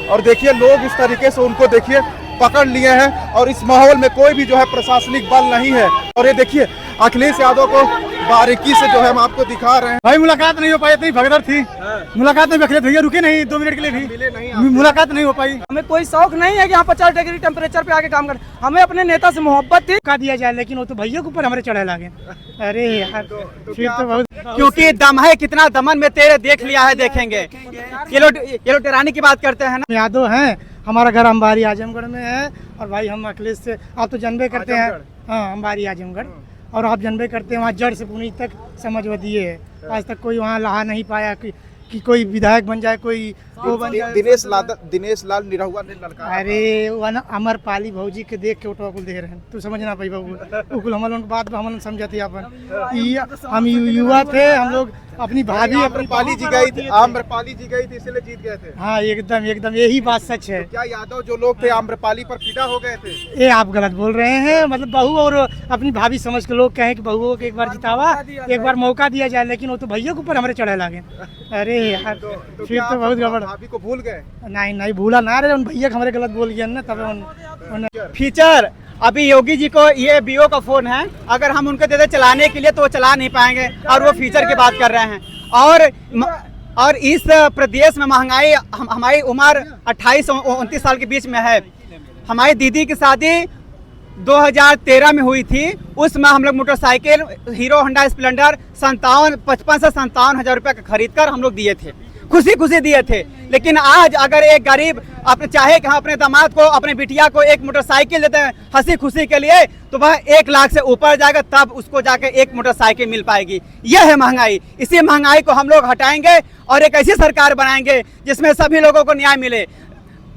और देखिए लोग इस तरीके से उनको देखिए पकड़ लिए हैं और इस माहौल में कोई भी जो है प्रशासनिक बल नहीं है। और ये देखिए अखिलेश यादव को बारीकी से जो है हम आपको दिखा रहे हैं। भाई मुलाकात नहीं हो पाई, इतनी भगदड़ थी। मुलाकात नहीं, अखिलेश भैया रुके नहीं 2 मिनट के लिए भी, मुलाकात नहीं हो पाई। हमें कोई शौक नहीं है कि यहाँ 50 डिग्री टेम्परेचर पे आके काम कर, हमें अपने नेता से मोहब्बत थी। का दिया जाए लेकिन वो तो भैया के ऊपर हमारे चढ़े लागे। अरे यार फिर तो बहुत, क्योंकि दम है कितना, दमन में तेरे देख लिया है, देखेंगे। ये लोग टिरानी की बात करते हैं ना। यादव हैं, हमारा घर अंबारी आजमगढ़ में है और भाई हम अखिलेश से आप तो जानबे करते हैं। हाँ अंबारी आजमगढ़, और आप जानबे करते हैं वहाँ जड़ से पुनी तक समझवदिए है। आज तक कोई वहाँ लहा नहीं पाया कि कोई विधायक बन जाए, कोई वो बन जाए। दिनेश लाल निरहुआ ने लड़का, अरे वो ना अमरपाली भौजी के देख के उठवा कुल दे रहे हैं, तू समझना पाई बाबू उकुल हम लोग बात हम समझते अपन। हम युवा थे, हम लोग अपनी भाभी आम्रपाली जी गई थी, आम्रपाली जी गई थी इसलिए जीत गए थे। हाँ एकदम एकदम यही बात सच है। तो क्या यादव जो लोग थे आम्रपाली पर फिदा हो गए थे? ये आप गलत बोल रहे हैं। मतलब बहू और अपनी भाभी समझ के लोग कहें कि बहुओं को एक बार जितावा, एक बार मौका दिया जाए, लेकिन वो तो भैया के ऊपर हमारे चढ़े लागे। अरे यार फिर तो बहुत गड़बड़। भाभी को भूल गए? नहीं भूला ना रे, उन भैया हमारे गलत बोल गया ना तब फीचर अभी योगी जी को ये बीओ का फोन है, अगर हम उनको दे दे चलाने के लिए तो वो चला नहीं पाएंगे, और वो फीचर की बात कर रहे हैं। और इस प्रदेश में महंगाई, हमारी उम्र 28 और 29 साल के बीच में है। हमारी दीदी की शादी 2013 में हुई थी, उसमें हम लोग मोटरसाइकिल हीरो होंडा स्प्लेंडर 55 से 57 हजार रुपये का खरीद कर हम लोग दिए थे, खुशी खुशी दिए थे। लेकिन आज अगर एक गरीब अपने चाहे कि अपने दामाद को, अपने बिटिया को एक मोटरसाइकिल देते हैं हंसी खुशी के लिए, तो वह 1 लाख से ऊपर जाएगा, तब उसको जाके एक मोटरसाइकिल मिल पाएगी। यह है महंगाई। इसी महंगाई को हम लोग हटाएंगे और एक ऐसी सरकार बनाएंगे जिसमें सभी लोगों को न्याय मिले।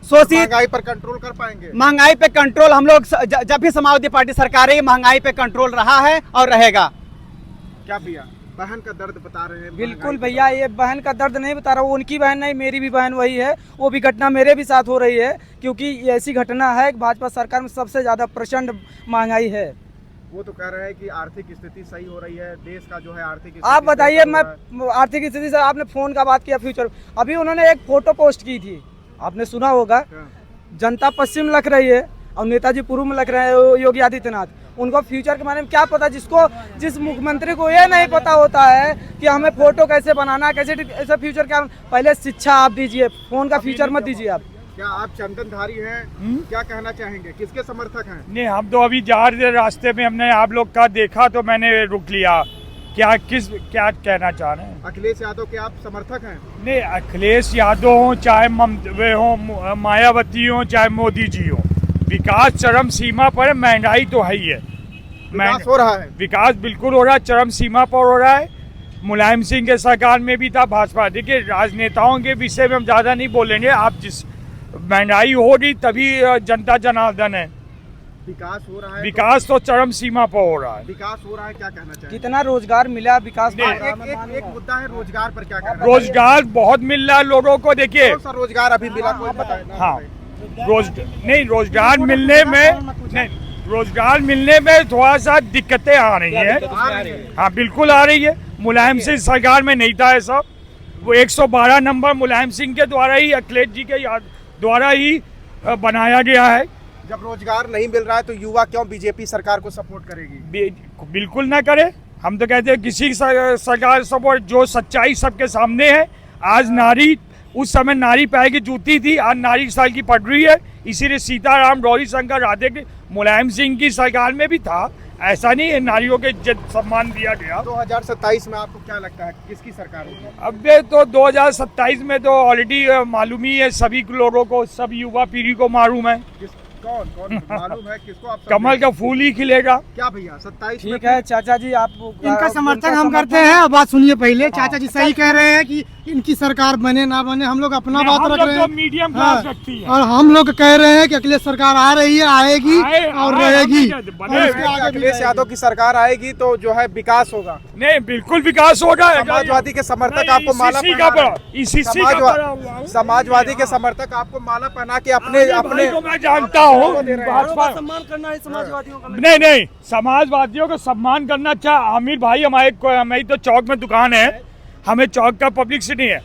शोषित महंगाई पर कंट्रोल कर पाएंगे। महंगाई पे कंट्रोल हम लोग जब भी समाजवादी पार्टी सरकार है, महंगाई पे कंट्रोल रहा है और रहेगा। क्या भैया बहन का दर्द बता रहे हैं? बिल्कुल भैया, ये बहन का दर्द नहीं बता रहा हूँ, उनकी बहन नहीं, मेरी भी बहन वही है। वो भी घटना मेरे भी साथ हो रही है, क्योंकि ऐसी घटना है कि भाजपा सरकार में सबसे ज्यादा प्रचंड महंगाई है। वो तो कह रहे हैं कि आर्थिक स्थिति सही हो रही है, देश का जो है आर्थिक स्थिति। आप बताइए, मैं आर्थिक स्थिति से, आपने फोन का बात किया फ्यूचर, अभी उन्होंने एक फोटो पोस्ट की थी, आपने सुना होगा, जनता पश्चिम लग रही है और नेताजी पूर्व में लग रहे हैं योगी आदित्यनाथ। उनको फ्यूचर के बारे में क्या पता, जिस मुख्यमंत्री को ये नहीं पता होता है कि हमें फोटो कैसे बनाना, कैसे ऐसा फ्यूचर क्या। पहले शिक्षा आप दीजिए, फोन का फ्यूचर मत दीजिए आप। क्या आप चंदनधारी हैं? क्या कहना चाहेंगे, किसके समर्थक हैं? नहीं, हम तो अभी जा रहे रास्ते में, हमने आप लोग का देखा तो मैंने रुक लिया। क्या कहना चाह रहे हैं? अखिलेश यादव के आप समर्थक हैं? नहीं, अखिलेश यादव हो, चाहे वे हो, मायावती हो, चाहे मोदी जी हो, विकास चरम सीमा पर है। महंगाई तो है ही है, विकास हो रहा है, विकास बिल्कुल हो रहा है, चरम सीमा पर हो रहा है। मुलायम सिंह के सरकार में भी था भाजपा। देखिए राजनेताओं के विषय में हम ज्यादा नहीं बोलेंगे। आप जिस महंगाई हो रही तभी जनता जनार्दन है। विकास हो रहा है, विकास तो चरम सीमा पर हो रहा है। विकास हो रहा है, क्या कहना चाहिए? कितना रोजगार मिला विकास? एक मुद्दा है रोजगार पर, क्या कहना? रोजगार बहुत मिल रहा है लोगों को। देखिए कौन सा रोजगार अभी मिला, कोई बताए? हाँ, रोजगार मिलने में थोड़ा सा दिक्कतें आ रही हैं। हाँ बिल्कुल आ रही है। मुलायम सिंह सरकार में नहीं था ऐसा। वो 112 नंबर मुलायम सिंह के द्वारा ही, अखिलेश जी के द्वारा ही बनाया गया है। जब रोजगार नहीं मिल रहा है तो युवा क्यों बीजेपी सरकार को सपोर्ट करेगी? बिल्कुल ना करे। हम तो कहते हैं किसी सरकार सपोर्ट, जो सच्चाई सबके सामने है। आज नारी, उस समय नारी पैर की जूती थी, आज नारी साल की पड़ रही है। इसीलिए सीताराम, गौरी शंकर, राधे के मुलायम सिंह की सरकार में भी था। ऐसा नहीं है, नारियों के इज्जत सम्मान दिया गया। 2027 में आपको क्या लगता है किसकी सरकार होगी? अब तो 2027 में तो ऑलरेडी मालूम ही है सभी लोगों को, सब युवा पीढ़ी को मालूम है। कौन मालूम है किसको? आप कमल का फूल ही खिलेगा। क्या भैया 27? ठीक है चाचा जी, आप इनका समर्थन हम करते हैं। अब बात सुनिए पहले, चाचा जी सही कह रहे हैं कि इनकी सरकार बने ना बने, हम लोग अपना बात रख रहे हैं। मीडियम क्लास रखती है और हम लोग कह रहे हैं कि अखिलेश सरकार आ रही है, आएगी और रहेगी। अखिलेश यादव की सरकार आएगी तो जो है विकास होगा। नहीं, बिल्कुल विकास होगा। समाजवादी के समर्थक आपको माला समाजवादी के समर्थक आपको माला पहना के अपने मैं जानता हूँ सम्मान करना है समाजवादियों का। नहीं, समाजवादियों को सम्मान करना अच्छा। आमिर भाई, हमारी तो चौक में दुकान है, हमें चौक का पब्लिसिटी है।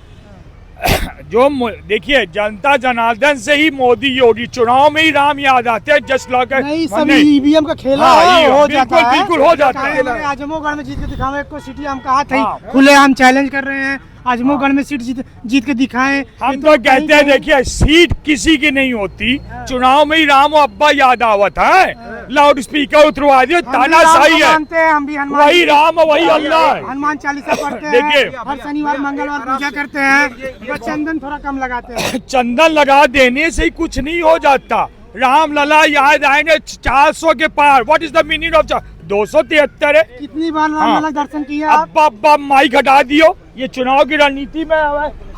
देखिए जनता जनार्दन से ही मोदी योगी, चुनाव में ही राम याद आते हैं। जस्ट लॉक नहीं, सब ईवीएम का खेला हाँ, हो जाता है। बिल्कुल हो जाता है। आजमगढ़ में जीत के दिखावे, एक को सिटी हम कहा था हाँ। खुले हम चैलेंज कर रहे हैं, आजमगढ़ में सीट जीत के दिखाएं। हम तो कहते हैं देखिए सीट किसी की नहीं होती, चुनाव में ही राम और अब्बा याद आवत है। लाउड स्पीकर उतरवा दियो, तानाशाही है। मानते हैं हम भी, हनुमान वही राम वही अल्लाह है। हनुमान चालीसा पढ़ते हैं, देखिए हर शनिवार मंगलवार पूजा करते हैं, बस चंदन थोड़ा कम लगाते हैं। चंदन लगा देने से ही कुछ नहीं हो जाता। राम लला याद आएंगे 400 के पार। What is the meaning of 273 है। कितनी बार हाँ। राम लला दर्शन किया आप? अब्बा अब्बा माइक हटा दियो। ये चुनाव की रणनीति में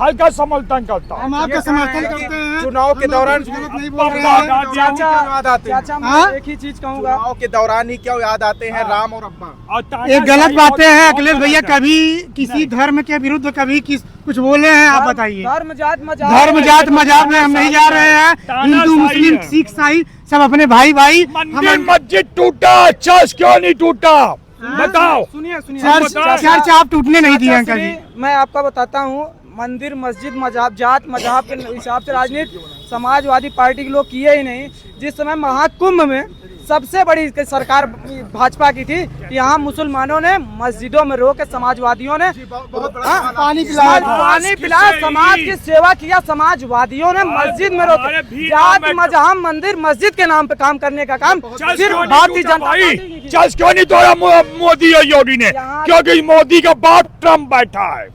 हल्का समर्थन करता हूँ। हम आपका समर्थन करते हैं। चुनाव के दौरान गलत नहीं बोल रहे हैं। चाचा हाँ? मैं एक ही चीज कहूंगा, चुनाव के दौरान ही क्यों याद आते हैं राम और अब्बा? ये गलत बातें हैं अखिलेश भैया, कभी किसी धर्म के विरुद्ध कभी कुछ बोले हैं आप बताइए? धर्म जात मजाक में हम नहीं जा रहे हैं। हिंदू मुस्लिम सिख ईसाई सब अपने भाई मंदिर मस्जिद टूटा, चर्च क्यों नहीं टूटा बताओ? सुनिए चर्च आप टूटने नहीं दिए हैं कभी। मैं आपका बताता हूँ, मंदिर मस्जिद मजहब जात मजहब के हिसाब से राजनीति समाजवादी पार्टी के लोग किए ही नहीं। जिस समय महाकुंभ में सबसे बड़ी सरकार भाजपा की थी, यहाँ मुसलमानों ने मस्जिदों में रोक के समाजवादियों ने पानी पिलाया, समाज की सेवा किया। समाजवादियों ने मस्जिद में रोक जात मजहब मंदिर मस्जिद के नाम पे काम करने का काम सिर्फ भारतीय जनता पार्टी की की। चर्च क्यों नहीं तोड़ा मोदी और योगी ने? क्योंकि मोदी का बाप ट्रम्प बैठा है,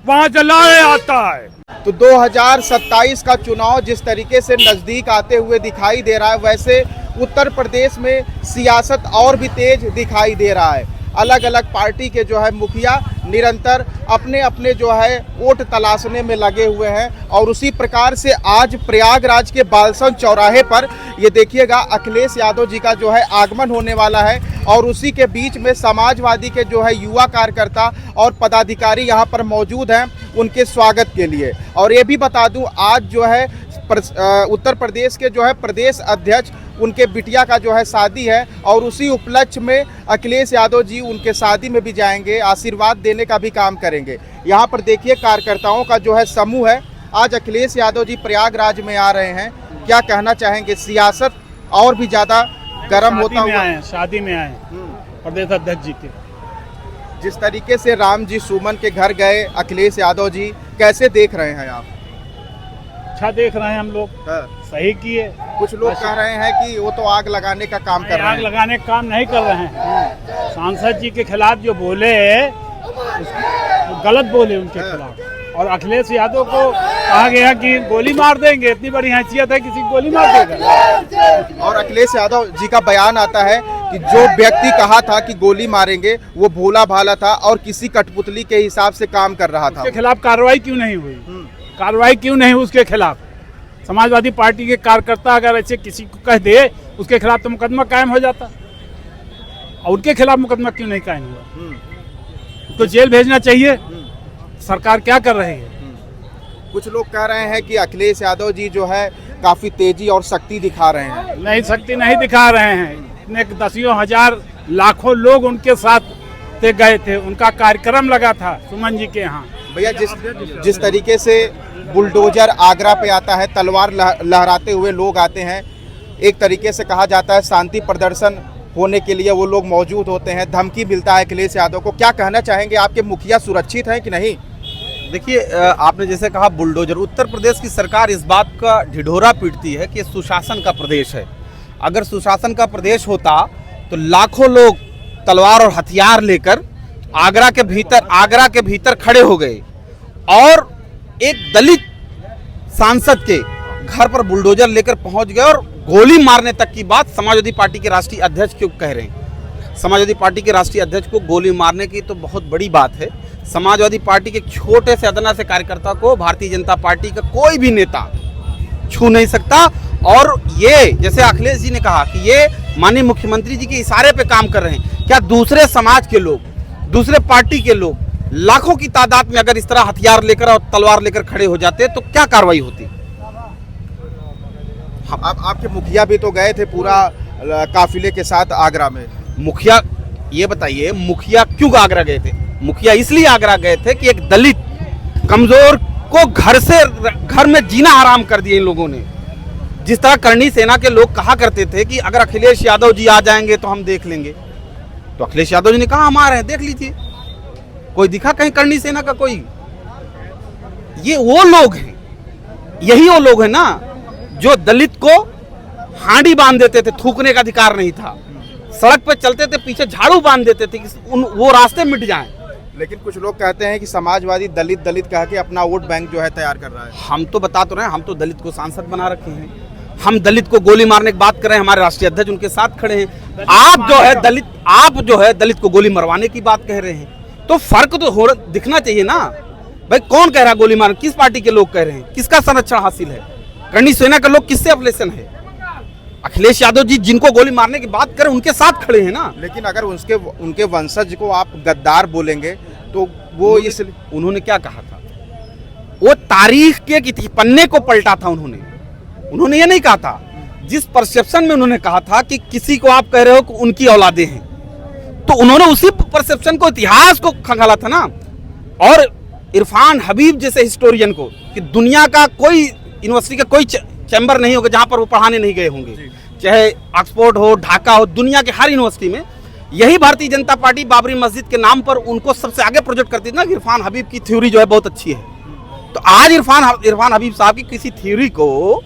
वहाँ जलाए आता है। तो 2027 का चुनाव जिस तरीके से नजदीक आते हुए दिखाई दे रहा है, वैसे उत्तर प्रदेश में सियासत और भी तेज दिखाई दे रहा है। अलग अलग पार्टी के जो है मुखिया निरंतर अपने अपने जो है वोट तलाशने में लगे हुए हैं। और उसी प्रकार से आज प्रयागराज के बालसन चौराहे पर ये देखिएगा अखिलेश यादव जी का जो है आगमन होने वाला है। और उसी के बीच में समाजवादी के जो है युवा कार्यकर्ता और पदाधिकारी यहाँ पर मौजूद हैं उनके स्वागत के लिए। और ये भी बता दूं, आज जो है उत्तर प्रदेश के जो है प्रदेश अध्यक्ष उनके बिटिया का जो है शादी है, और उसी उपलक्ष्य में अखिलेश यादव जी उनके शादी में भी जाएंगे, आशीर्वाद देने का भी काम करेंगे। यहाँ पर देखिए कार्यकर्ताओं का जो है समूह है। आज अखिलेश यादव जी प्रयागराज में आ रहे हैं, क्या कहना चाहेंगे? सियासत और भी ज़्यादा गर्म होता हुआ शादी में आए प्रदेश अध्यक्ष जी के। जिस तरीके से राम जी सुमन के घर गए अखिलेश यादव जी, कैसे देख रहे हैं आप? अच्छा देख रहे हैं हम लोग, सही किए। कुछ लोग कह रहे हैं कि वो तो आग लगाने का काम कर रहे आग हैं। लगाने का काम नहीं कर रहे हैं। सांसद जी के खिलाफ जो बोले वो गलत बोले उनके खिलाफ। और अखिलेश यादव को कहा गया कि गोली मार देंगे, इतनी बड़ी हैसियत है किसी को गोली मार देगा। और अखिलेश यादव जी का बयान आता है कि जो व्यक्ति कहा था कि गोली मारेंगे वो भोला भाला था और किसी कठपुतली के हिसाब से काम कर रहा था। उसके खिलाफ कार्रवाई क्यों नहीं हुई? कार्रवाई क्यों नहीं हुई उसके खिलाफ? समाजवादी पार्टी के कार्यकर्ता अगर ऐसे किसी को कह दे उसके खिलाफ तो मुकदमा कायम हो जाता, और उनके खिलाफ मुकदमा क्यों नहीं कायम हुआ? तो जेल भेजना चाहिए। सरकार क्या कर रही है? कुछ लोग कह रहे हैं कि अखिलेश यादव जी जो है काफी तेजी और शक्ति दिखा रहे हैं। नहीं, शक्ति नहीं दिखा रहे हैं। इतने दसियों हजार लाखों लोग उनके साथ गए थे, उनका कार्यक्रम लगा था सुमन जी के यहाँ। भैया जिस तरीके से बुलडोजर आगरा पे आता है, तलवार लहराते हुए लोग आते हैं, एक तरीके से कहा जाता है शांति प्रदर्शन होने के लिए वो लोग मौजूद होते हैं, धमकी मिलता है अखिलेश यादव को, क्या कहना चाहेंगे? आपके मुखिया सुरक्षित हैं कि नहीं? देखिए, आपने जैसे कहा बुलडोजर, उत्तर प्रदेश की सरकार इस बात का ढिढोरा पीटती है कि सुशासन का प्रदेश है। अगर सुशासन का प्रदेश होता तो लाखों लोग तलवार और हथियार लेकर आगरा के भीतर खड़े हो गए और एक दलित सांसद के घर पर बुलडोजर लेकर पहुंच गए और गोली मारने तक की बात समाजवादी पार्टी के राष्ट्रीय अध्यक्ष क्यों कह रहे हैं? समाजवादी पार्टी के राष्ट्रीय अध्यक्ष को गोली मारने की तो बहुत बड़ी बात है। समाजवादी पार्टी के छोटे से अदना से कार्यकर्ता को भारतीय जनता पार्टी का कोई भी नेता छू नहीं सकता। और ये जैसे अखिलेश जी ने कहा कि ये माननीय मुख्यमंत्री जी के इशारे पे काम कर रहे हैं, क्या दूसरे समाज के लोग, दूसरे पार्टी के लोग लाखों की तादाद में अगर इस तरह हथियार लेकर और तलवार लेकर खड़े हो जाते तो क्या कार्रवाई होती? आपके मुखिया भी तो गए थे पूरा काफिले के साथ आगरा में। मुखिया, ये बताइए मुखिया क्यों आगरा गए थे? मुखिया इसलिए आगरा गए थे कि एक दलित कमजोर को घर में जीना हराम कर दिया इन लोगों ने। जिस तरह करणी सेना के लोग कहा करते थे कि अगर अखिलेश यादव जी आ जाएंगे तो हम देख लेंगे, तो अखिलेश यादव जी ने कहा हम आ रहे हैं, देख लीजिए। कोई दिखा कहीं करणी सेना का कोई? ये वो लोग हैं, यही वो लोग हैं ना जो दलित को हांडी बांध देते थे, थूकने का अधिकार नहीं था, सड़क पे चलते थे पीछे झाड़ू बांध देते थे कि वो रास्ते मिट जाएं। लेकिन कुछ लोग कहते हैं कि समाजवादी दलित दलित कह के अपना वोट बैंक जो है तैयार कर रहा है। हम तो बता तो रहे हैं, हम तो दलित को सांसद बना रखे हैं, हम दलित को गोली मारने की बात कर रहे हैं, हमारे राष्ट्रीय अध्यक्ष उनके साथ खड़े हैं। आप जो है दलित को गोली मरवाने की बात कह रहे हैं, तो फर्क तो दिखना चाहिए ना भाई। कौन कह रहा है गोली मारने? किस पार्टी के लोग कह रहे हैं? किसका संरक्षण हासिल है? करणी सेना के लोग किससे अफिलिएशन है? अखिलेश यादव जी जिनको गोली मारने की बात करें उनके साथ खड़े हैं ना। लेकिन अगर उनके वंशज को आप गद्दार बोलेंगे तो वो इसलिए उन्होंने क्या कहा था? वो तारीख के पन्ने को पलटा था उन्होंने ये नहीं कहा था। जिस परसेप्शन में उन्होंने कहा था कि किसी को आप कह रहे हो कि उनकी औलादे हैं, तो उन्होंने उसी परसेप्शन को, इतिहास को खंगाला था ना। और इरफान हबीब जैसे हिस्टोरियन को कि दुनिया का कोई यूनिवर्सिटी का कोई चैम्बर नहीं होगा जहां पर वो पढ़ाने नहीं गए होंगे, चाहे ऑक्सफोर्ड हो, ढाका हो, दुनिया के हर यूनिवर्सिटी में। यही भारतीय जनता पार्टी बाबरी मस्जिद के नाम पर उनको सबसे आगे प्रोजेक्ट करती थी ना कि इरफान हबीब की थ्योरी जो है बहुत अच्छी है। तो आज इरफान हबीब साहब की किसी थ्योरी को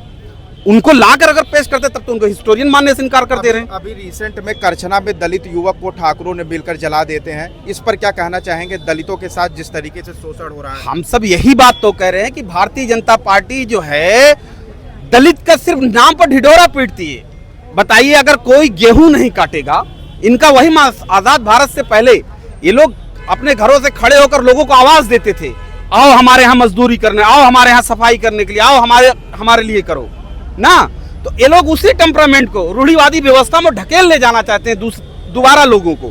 उनको लाकर अगर पेश करते तब तो उनको हिस्टोरियन मानने से इनकार कर दे रहे हैं। अभी रिसेंट में करछना में दलित युवक को ठाकुरों ने मिलकर जला देते हैं, इस पर क्या कहना चाहेंगे? दलितों के साथ जिस तरीके से शोषण हो रहा है। हम सब यही बात तो कह रहे हैं कि भारतीय जनता पार्टी जो है दलित का सिर्फ नाम पर ढिढोरा पीटती है। बताइए, अगर कोई गेहूं नहीं काटेगा, इनका वही आजाद भारत से पहले ये लोग अपने घरों से खड़े होकर लोगों को आवाज देते थे, आओ हमारे यहाँ मजदूरी करने, आओ हमारे यहाँ सफाई करने के लिए, आओ हमारे लिए करो ना। तो ये लोग उसी टेम्परामेंट को रूढ़िवादी व्यवस्था में ढकेल ले जाना चाहते हैं दोबारा लोगों को।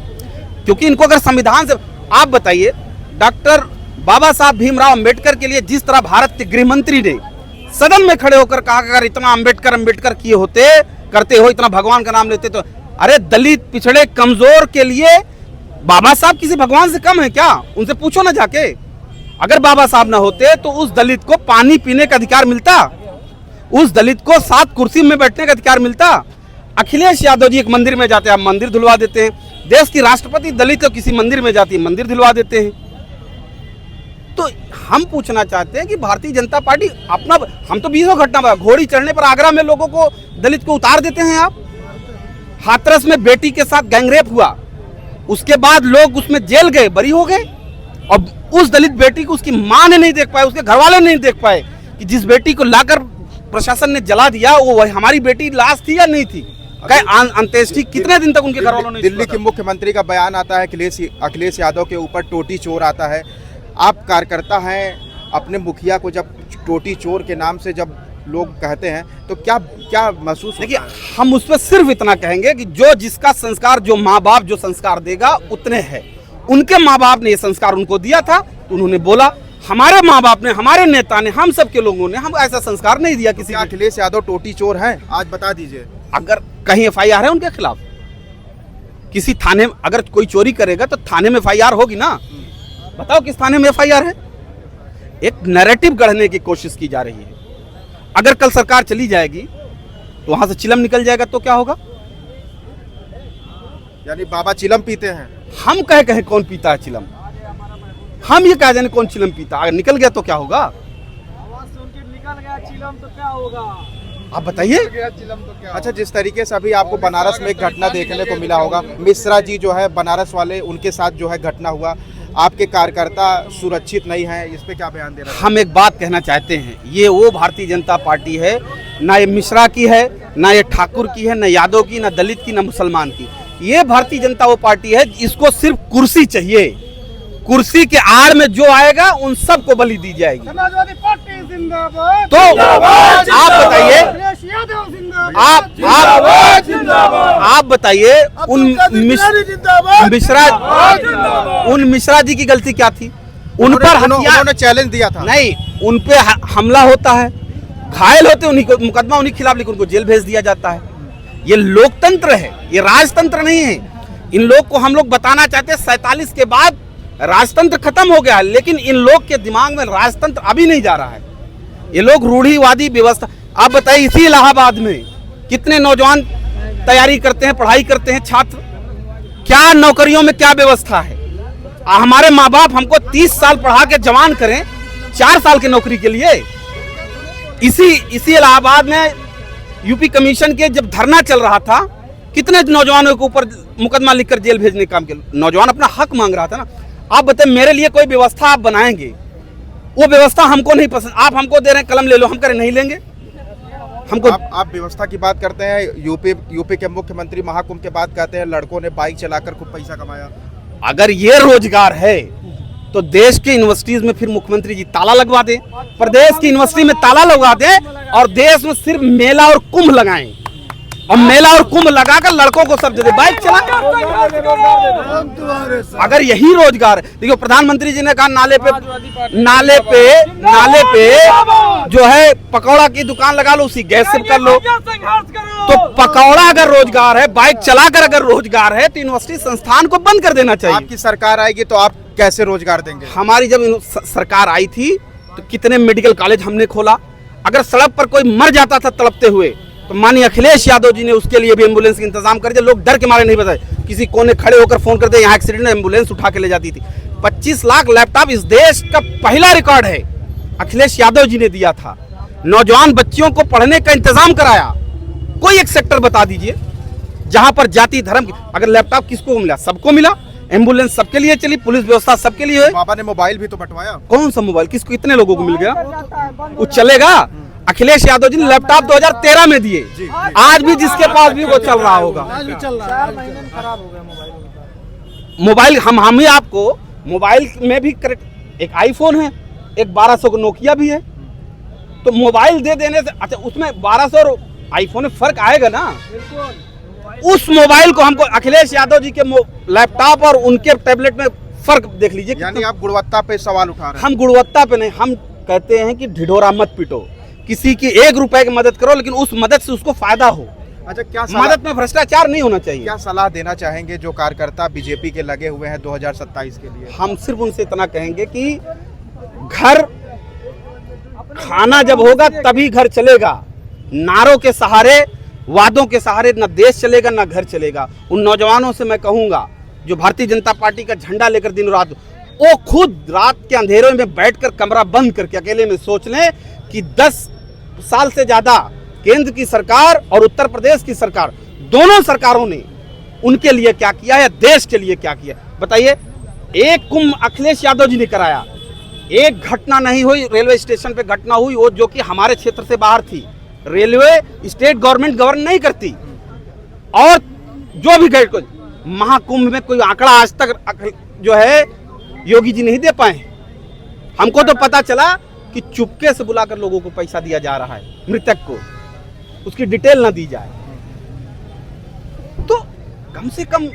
क्योंकि इनको अगर संविधान से, आप बताइए, डॉक्टर बाबा साहब भीमराव अंबेडकर के लिए जिस तरह भारत के गृह मंत्री ने सदन में खड़े होकर कहा, अगर इतना अंबेडकर किए होते, करते हो, इतना भगवान का नाम लेते, तो अरे दलित, पिछड़े, कमजोर के लिए बाबा साहब किसी भगवान से कम है क्या? उनसे पूछो ना जाके। अगर बाबा साहब ना होते तो उस दलित को पानी पीने का अधिकार मिलता, उस दलित को 7 कुर्सी में बैठने का अधिकार मिलता। अखिलेश यादव जी एक मंदिर में जाते हैं, आप मंदिर धुलवा देते हैं। देश की राष्ट्रपति दलित किसी मंदिर में जाती है, मंदिर धुलवा देते हैं। तो हम पूछना चाहते हैं कि भारतीय जनता पार्टी अपना, हम तो 20 घटना, घोड़ी चढ़ने पर आगरा में लोगों को, दलित को उतार देते हैं आप। हाथरस में बेटी के साथ गैंगरेप हुआ, उसके बाद लोग उसमें जेल गए, बरी हो गए, और उस दलित बेटी को उसकी मां ने नहीं देख पाए, उसके घर वाले नहीं देख पाए कि जिस बेटी को लाकर प्रशासन ने जला दिया वो हमारी बेटी लाश थी या नहीं थी। अंत्येष्टि कितने दिन तक उनके घर वालों ने। दिल्ली के मुख्यमंत्री का बयान आता है, अखिलेश यादव के ऊपर टोटी चोर आता है। आप कार्यकर्ता हैं, अपने मुखिया को जब टोटी चोर के नाम से जब लोग कहते हैं तो क्या महसूस? देखिए, हम उस पर सिर्फ इतना कहेंगे कि जो जिसका संस्कार, जो माँ बाप जो संस्कार देगा उतने हैं। उनके माँ बाप ने ये संस्कार उनको दिया था, तो उन्होंने बोला। हमारे माँ बाप ने, हमारे नेता ने, हम सब के लोगों ने हम ऐसा संस्कार नहीं दिया किसी। अखिलेश यादव टोटी चोर हैं? आज बता दीजिए। अगर कहीं FIR है उनके खिलाफ, किसी थाने में अगर कोई चोरी करेगा तो थाने में FIR होगी ना। बताओ किस थाने में FIR है? एक नैरेटिव गढ़ने की कोशिश की जा रही है। अगर कल सरकार चली जाएगी तो वहां से चिलम निकल जाएगा तो क्या होगा? यानी बाबा चिलम पीते हैं? हम कहे कौन पीता है चिलम? हम ये कह जाने कौन चिलम पीता? अगर निकल गया तो क्या होगा? आवाज सुन के निकल गया चिलम तो क्या होगा? आप बताइए। अच्छा, जिस तरीके से अभी आपको बनारस में एक घटना देखने को मिला होगा, मिश्रा जी जो है बनारस वाले, उनके साथ जो है घटना हुआ, आपके कार्यकर्ता सुरक्षित नहीं है, इस पे क्या बयान देना? हम एक बात कहना चाहते हैं, ये वो भारतीय जनता पार्टी है, ना ये मिश्रा की है, ना ये ठाकुर की है, ना यादव की, ना दलित की, ना मुसलमान की। ये भारतीय जनता वो पार्टी है इसको सिर्फ कुर्सी चाहिए। कुर्सी के आड़ में जो आएगा उन सबको बलि दी जाएगी। समाजवादी पार्टी जिंदाबाद। तो आप बताइए, आप बताइए उन मिश्रा जी की गलती क्या थी? उन पर उन्होंने चैलेंज दिया था। नहीं, उन पे हमला होता है, घायल होते उन्हीं को, मुकदमा उन्हीं के खिलाफ, लेकिन उनको जेल भेज दिया जाता है। ये लोकतंत्र है, ये राजतंत्र नहीं है। इन लोग को हम लोग बताना चाहते हैं 47 के बाद राजतंत्र खत्म हो गया है, लेकिन इन लोग के दिमाग में राजतंत्र अभी नहीं जा रहा है। ये लोग रूढ़िवादी व्यवस्था, आप बताइए इसी इलाहाबाद में कितने नौजवान तैयारी करते हैं, पढ़ाई करते हैं छात्र, क्या नौकरियों में क्या व्यवस्था है। हमारे माँ बाप हमको 30 साल पढ़ा के जवान करें 4 साल की नौकरी के लिए। इसी इलाहाबाद में यूपी कमीशन के जब धरना चल रहा था, कितने नौजवानों के ऊपर मुकदमा लिखकर जेल भेजने का काम किया। नौजवान अपना हक मांग रहा था ना। आप बताइए, मेरे लिए कोई व्यवस्था आप बनाएंगे, वो व्यवस्था हमको नहीं पसंद, आप हमको दे रहे हैं कलम ले लो, हम करें नहीं लेंगे। हमको आप व्यवस्था की बात करते हैं, यूपी के मुख्यमंत्री महाकुंभ के बात कहते हैं लड़कों ने बाइक चलाकर खूब पैसा कमाया। अगर ये रोजगार है तो देश की यूनिवर्सिटीज में फिर मुख्यमंत्री जी ताला लगवा दें, प्रदेश की यूनिवर्सिटी में ताला लगवा दें और देश में सिर्फ मेला और कुंभ लगाएं, और मेला और कुंभ लगाकर लड़कों को सब दे बाइक चला। अगर यही रोजगार है, देखिए प्रधानमंत्री जी ने कहा नाले पे जो है पकौड़ा की दुकान लगा लो, उसी गैस से कर लो। तो पकौड़ा अगर रोजगार है, बाइक चलाकर अगर रोजगार है, तो यूनिवर्सिटी संस्थान को बंद कर देना चाहिए। आपकी सरकार आएगी तो आप कैसे रोजगार देंगे? हमारी जब सरकार आई थी तो कितने मेडिकल कॉलेज हमने खोला। अगर सड़क पर कोई मर जाता था तड़पते हुए तो माननीय अखिलेश यादव जी ने उसके लिए भी एम्बुलेंस का इंतजाम कर दिया। लोग डर के मारे नहीं बताए, किसी कोने खड़े होकर फोन कर दे यहाँ एक्सीडेंट है, एम्बुलेंस उठा के ले जाती थी। 25 लाख लैपटॉप इस देश का पहला रिकॉर्ड है, अखिलेश यादव जी ने दिया था। नौजवान बच्चियों को पढ़ने का इंतजाम कराया। कोई एक सेक्टर बता दीजिए जहां पर जाति धर्म, अगर लैपटॉप किसको मिला? सबको मिला। एम्बुलेंस सबके लिए चली, पुलिस व्यवस्था सबके लिए है। बाबा ने मोबाइल भी तो बंटवाया। कौन सा मोबाइल? किसको? कितने लोगों को मिल गया? वो चलेगा। अखिलेश यादव जी ने लैपटॉप 2013 में दिए, आज भी जिसके पास भी वो चल रहा होगा। मोबाइल हम ही आपको मोबाइल में भी करेक्ट, एक आईफोन है, एक 1200 का नोकिया भी है। तो मोबाइल दे देने से अच्छा उसमें 1200 और आईफोन में फर्क आएगा ना। उस मोबाइल को हमको अखिलेश यादव जी के लैपटॉप और उनके टैबलेट में फर्क देख लीजिए। यानी आप गुणवत्ता पे सवाल उठा रहे हैं। हम गुणवत्ता पे नहीं, हम कहते हैं कि ढिढोरा मत पिटो, किसी की 1 रुपए की मदद करो, लेकिन उस मदद से उसको फायदा हो। अच्छा, क्या मदद में भ्रष्टाचार नहीं होना चाहिए। क्या सलाह देना चाहेंगे जो कार्यकर्ता बीजेपी के लगे हुए हैं 2027 के लिए? हम सिर्फ उनसे इतना कहेंगे कि घर खाना जब होगा तभी घर चलेगा। नारों के सहारे, वादों के सहारे न देश चलेगा न घर चलेगा। उन नौजवानों से मैं कहूंगा जो भारतीय जनता पार्टी का झंडा लेकर दिन रात, वो खुद रात के अंधेरों में बैठकर कमरा बंद करके अकेले में सोच लें कि 10 साल से ज्यादा केंद्र की सरकार और उत्तर प्रदेश की सरकार, दोनों सरकारों ने उनके लिए क्या किया है, देश के लिए क्या किया। बताइए, एक कुंभ अखिलेश यादव जी ने कराया, एक घटना नहीं हुई। रेलवे स्टेशन पे घटना हुई, वो जो कि हमारे क्षेत्र से बाहर थी। रेलवे स्टेट गवर्नमेंट गवर्न नहीं करती। और जो भी गए, महाकुंभ में कोई आंकड़ा आज तक जो है योगी जी नहीं दे पाए। हमको तो पता चला कि चुपके से बुलाकर लोगों को पैसा दिया जा रहा है, मृतक को, उसकी डिटेल ना दी जाए। तो कम से कम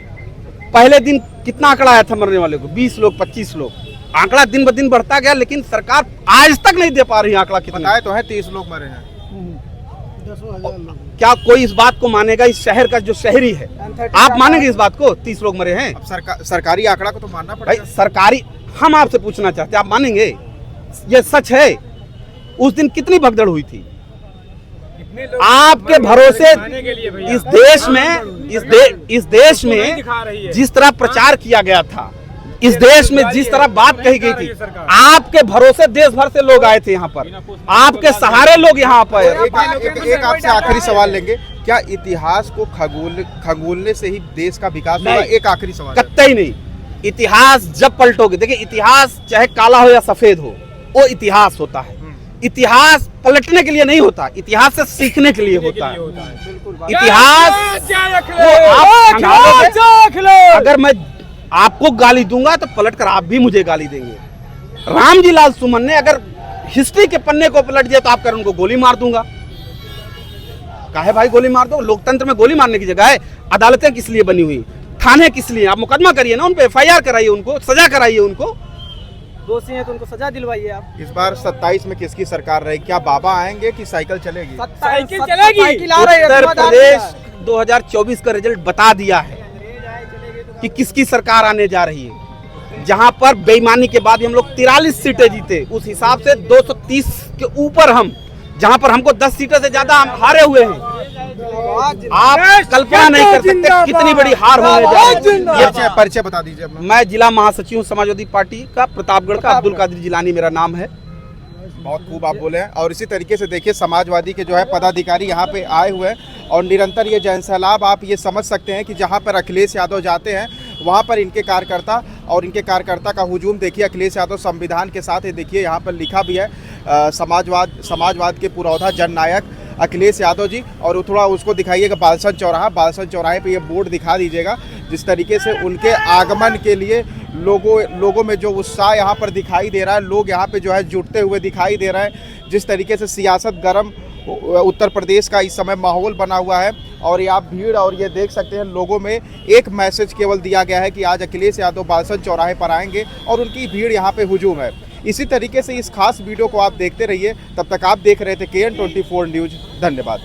पहले दिन कितना आंकड़ा आया था मरने वाले को? 20 लोग, 25 लोग। आंकड़ा दिन ब दिन बढ़ता गया, लेकिन सरकार आज तक नहीं दे पा रही आंकड़ा कितना। बताए तो है 30 लोग मरे हैं। क्या कोई इस बात को मानेगा? इस शहर का जो शहरी है, आप मानेंगे इस बात को? 30 लोग मरे हैं। अब सरकारी आंकड़ा को तो मानना भाई पड़ेगा। सरकारी, हम आपसे पूछना चाहते हैं, आप मानेंगे ये सच है? उस दिन कितनी भगदड़ हुई थी? आपके भरोसे इस देश में जिस तरह प्रचार किया गया था, इस देश में जिस तरह बात कही गई थी, आपके भरोसे देश भर से लोग आए थे यहाँ पर, आपके सहारे लोग यहाँ पर। एक आपसे आखिरी सवाल लेंगे, क्या इतिहास को खगोलने से ही देश का विकास होगा? एक आखिरी सवाल। कतई नहीं। इतिहास जब पलटोगे, देखिए इतिहास चाहे काला हो या सफेद हो, वो इतिहास होता है। इतिहास पलटने के लिए नहीं होता, इतिहास से सीखने के लिए होता है। इतिहास अगर मैं आपको गाली दूंगा तो पलटकर आप भी मुझे गाली देंगे। रामजी लाल सुमन ने अगर हिस्ट्री के पन्ने को पलट दिया तो आप कर उनको गोली मार दूंगा। काहे भाई गोली मार दो? लोकतंत्र में गोली मारने की जगह है। अदालतें किस लिए बनी हुई, थाने किस लिए? आप मुकदमा करिए ना, उन पे FIR कराइए, उनको सजा कराइए। उनको दोषी हैं तो उनको सजा दिलवाइए आप। इस बार 27 में किसकी सरकार रहेगी? क्या बाबा आएंगे कि साइकिल चलेगी? साइकिल चलेगी। साइकिल आ रही है। उत्तर प्रदेश 2024 का रिजल्ट बता दिया है कि किसकी सरकार आने जा रही है। जहां पर बेईमानी के बाद भी हम लोग 43 सीटें जीते, उस हिसाब से 230 के ऊपर हम, जहां पर हमको 10 सीटों से ज्यादा हम हारे हुए हैं। आप कल्पना नहीं कर सकते कितनी बड़ी हार होने जा रही है। परिचय बता दीजिए अपना। मैं जिला महासचिव हूं समाजवादी पार्टी का, प्रतापगढ़ का, अब्दुल कादिर जिलानी मेरा नाम है। बहुत खूब आप बोले हैं। और इसी तरीके से देखिए समाजवादी के जो है पदाधिकारी यहाँ पे आए हुए हैं और निरंतर ये जनसैलाब आप ये समझ सकते हैं कि जहाँ पर अखिलेश यादव जाते हैं वहाँ पर इनके कार्यकर्ता का हुजूम देखिए। अखिलेश यादव संविधान के साथ, ये देखिए यहाँ पर लिखा भी है समाजवाद के पुरोधा जननायक अखिलेश यादव जी। और थोड़ा उसको दिखाइएगा बालसन चौराहे पे ये बोर्ड दिखा दीजिएगा, जिस तरीके से उनके आगमन के लिए लोगों में जो उत्साह यहाँ पर दिखाई दे रहा है, लोग यहाँ पे जो है जुटते हुए दिखाई दे रहे हैं। जिस तरीके से सियासत गर्म उत्तर प्रदेश का इस समय माहौल बना हुआ है और ये आप भीड़ और ये देख सकते हैं लोगों में एक मैसेज केवल दिया गया है कि आज अखिलेश यादव बालसन चौराहे पर आएंगे और उनकी भीड़ यहाँ पे हुजूम है। इसी तरीके से इस खास वीडियो को आप देखते रहिए। तब तक आप देख रहे थे KN24 न्यूज़। धन्यवाद।